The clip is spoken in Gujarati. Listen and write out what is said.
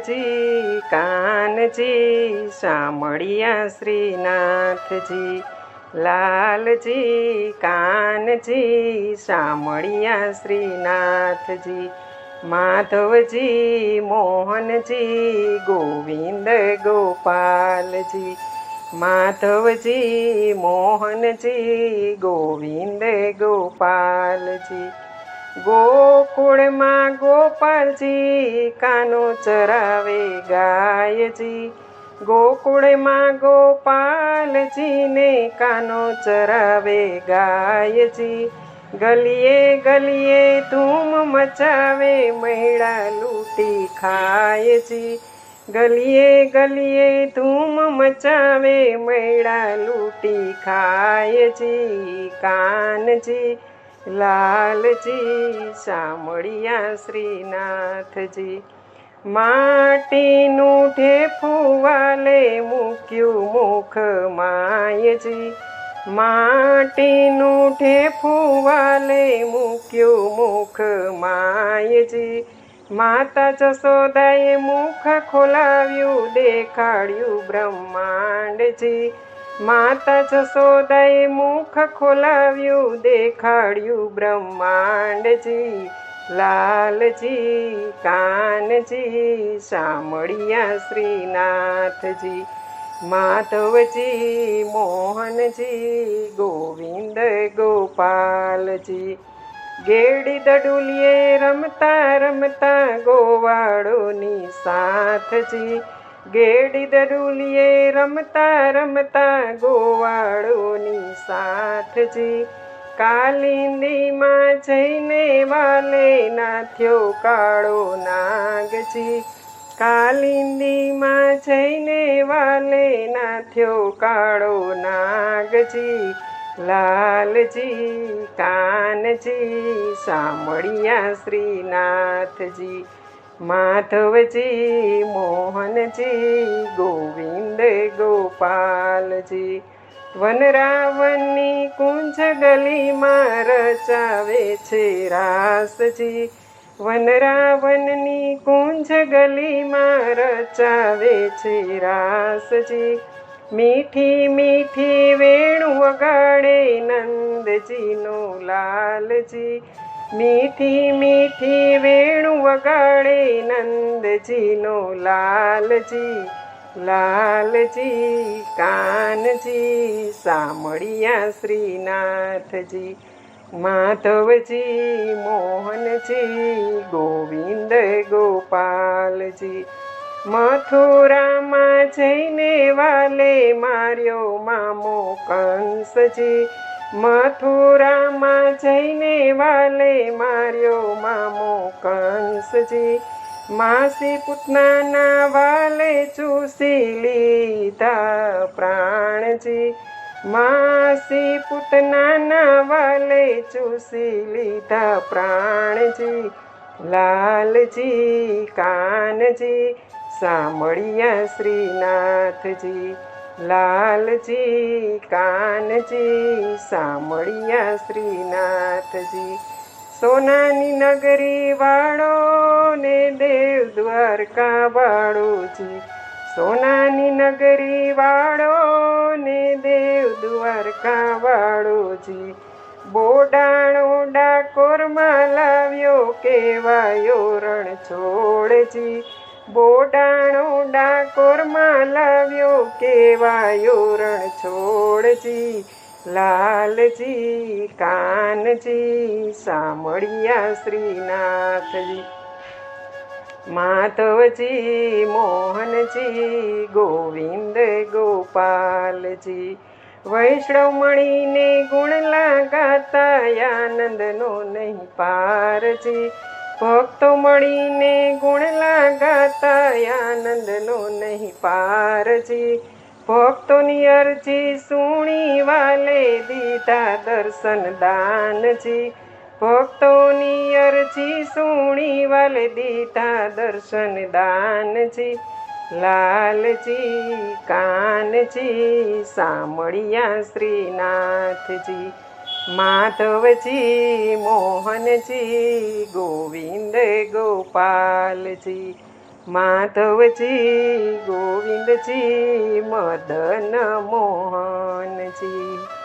લાલજી કાનજી સાંભળ્યા શ્રીનાથજી, લાલજી કાનજી સાંભળ્યા શ્રીનાથજી, માધવજી મોહનજી ગોવિંદ ગોપાલજી, માધવજી મોહનજી ગોવિંદ ગોપાલજી, ગોકુળમાં ગોપાલજી કાનો ચરાવે ગાયજી, ગોકુળમાં ગોપાલજીને કાનો ચરાવે ગાયજી, ગલીએ ગલીએ ધૂમ મચાવે મૈડા લૂંટી ખાયજી, ગલીએ ગલીએ ધૂમ મચાવે મૈડા લૂંટી ખાયજી, કાનજી લાલજી સાંભળ્યા શ્રીનાથજી, માટીનું ઢેફું વાલે મૂક્યું મુખ માયજી, માટીનું ઢેફું વાલે મૂક્યું મુખ માયજી, માતા જશોદાએ મુખ ખોલાવ્યું દેખાડ્યું બ્રહ્માંડજી, માતા જશોદાએ મુખ ખોલાવ્યું દેખાડ્યું બ્રહ્માંડજી, લાલજી કાનજી સાંભળ્યા શ્રીનાથજી, માધવજી મોહનજી ગોવિંદ ગોપાલજી, ગેડી દડુલીએ રમતા રમતા ગોવાળોની સાથજી, ગેડી દડુલીએ રમતા રમતા ગોવાળોની સાથજી, કાલિંદીમાં જઈને વાલે નાથ્યો કાળો નાગજી, કાલિંદીમાં જઈને વાલે નાથ્યો કાળો નાગજી, લાલજી કાનજી સાંભળ્યા શ્રીનાથજી, માધવજી મોહનજી ગોવિંદ ગોપાલજી, વનરાવનની કુંજ ગલીમાં રચાવે છે રાસજી, વનરાવનની કુંજ ગલીમાં રચાવે છે રાસજી, મીઠી મીઠી વેણુ વગાડે નંદજીનો લાલજી, મીઠી મીઠી વેણુ વગાડે નંદજીનો લાલજી, લાલજી કાનજી સાંભળ્યા શ્રીનાથજી, માધવજી મોહનજી ગોવિંદ ગોપાલજી, મથુરામાં જઈને વાલે માર્યો મામો કંસજી, મથુરામાં જઈને વાલે માર્યો મામો કંસજી, માસી પૂતનાના વાલે ચૂસી લીધા પ્રાણજી, માસી પૂતનાના વાલે ચૂસી લીધા પ્રાણજી, લાલજી કાનજી સાંભળ્યા શ્રીનાથજી, લાલજી કાનજી સાંભળ્યા શ્રીનાથજી, સોનાની નગરી વાળો ને દેવ દ્વારકા વાળોજી, સોનાની નગરી વાળો ને દેવ દ્વારકા વાળોજી, બોડાણો ડાકોરમાં લાવ્યો કેવાયો રણ છોડજી, બોડાણો ડાકોરમાં લાવ્યો કેવાયો રણ છોડજી, લાલજી કાનજી સાંભળ્યા શ્રીનાથજી, માધવજી મોહનજી ગોવિંદ ગોપાલજી, વૈષ્ણવ મળીને ગુણ ગાતા આનંદનો નહીં પારજી, ભક્તો મળીને ગુણ ગાતા આનંદનો નહીં પારજી, ભક્તોની અરજી સુણી વાલે દીધા દર્શન દાનજી, ભક્તોની અરજી સુણી વાલે દીધા દર્શન દાનજી, લાલજી કાનજી સાંભળ્યા શ્રીનાથજી, માધવજી મોહનજી ગોવિંદ ગોપાલજી, માધવજી ગોવિંદજી મદન મોહનજી